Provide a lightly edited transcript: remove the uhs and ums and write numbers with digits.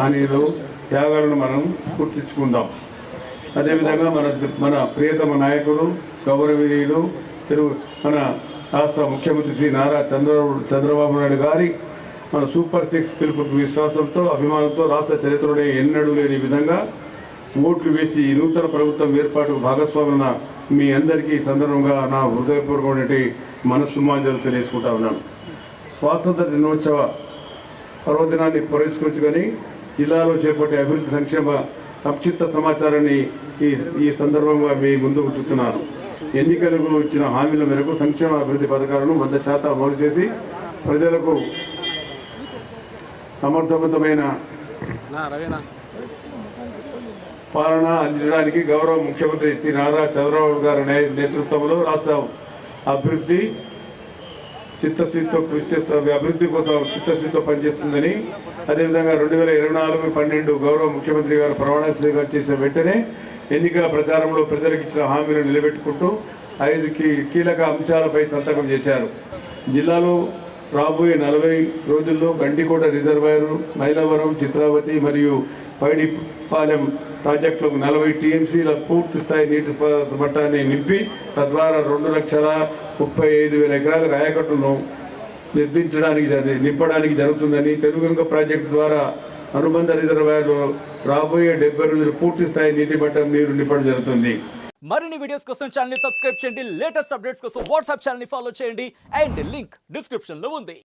మహనీయులు త్యాగాలను మనం గుర్తించుకుందాం. అదేవిధంగా మన ప్రియతమ నాయకులు గౌరవనీయులు మన రాష్ట్ర ముఖ్యమంత్రి శ్రీ నారా చంద్రబాబు నాయుడు గారి మన సూపర్ 6 పిలుపుకు విశ్వాసంతో అభిమానంతో రాష్ట్ర చరిత్రలోనే ఎన్నడూ లేని విధంగా ఓట్లు వేసి ఈ నూతన ప్రభుత్వం ఏర్పాటుకు భాగస్వామున్న మీ అందరికీ సందర్భంగా నా హృదయపూర్వకమైన మనస్సుమాంజలు తెలియజేసుకుంటా ఉన్నాను. స్వాతంత్ర దినోత్సవ పర్వదినాన్ని పురస్కరించుకొని జిల్లాలో చేపట్టే అభివృద్ధి సంక్షేమ సంక్షిప్త సమాచారాన్ని ఈ సందర్భంగా మీ ముందుకు ఉంచుతున్నాను. ఎన్నికలకు ఇచ్చిన హామీల మేరకు సంక్షేమ అభివృద్ధి పథకాలను 100% అమలు చేసి ప్రజలకు సమర్థవంతమైన పాలన అందించడానికి గౌరవ ముఖ్యమంత్రి శ్రీ నారా చంద్రబాబు గారి నేతృత్వంలో రాష్ట్ర అభివృద్ధి చిత్తశుద్ధితో కృషి చేస్తుంది, అభివృద్ధి కోసం చిత్తశుద్ధితో పనిచేస్తుందని, అదేవిధంగా 2024-12 గౌరవ ముఖ్యమంత్రి గారు ప్రమాణ స్వీకారం చేసిన వెంటనే ఎన్నికల ప్రచారంలో ప్రజలకు ఇచ్చిన హామీలను నిలబెట్టుకుంటూ 5 కీలక అంశాలపై సంతకం చేశారు. జిల్లాలో రాబోయే 40 రోజుల్లో గండికోట రిజర్వాయరు, మైలవరం, చిత్రావతి మరియు పైడిపాలెం ప్రాజెక్టులకు 40 టీఎంసీల పూర్తి స్థాయి నీటి మట్టాన్ని నింపి తద్వారా 2,35,000 ఎకరాల ఆయకట్టును నింపడానికి జరుగుతుందని, తెలుగుగంగ ప్రాజెక్టు ద్వారా అనుబంధ రిజర్వాయర్లో రాబోయే 70 రోజులు పూర్తి స్థాయి నీటి మట్టం నీరు నింపడం జరుగుతుంది. మరిన్ని వీడియోస్ కోసం ఛానల్ ని సబ్స్క్రైబ్ చేయండి, లేటెస్ట్ అప్డేట్స్ కోసం వాట్సాప్ ఛానల్ ని ఫాలో చేయండి అండ్ లింక్ డిస్క్రిప్షన్ లో ఉంది.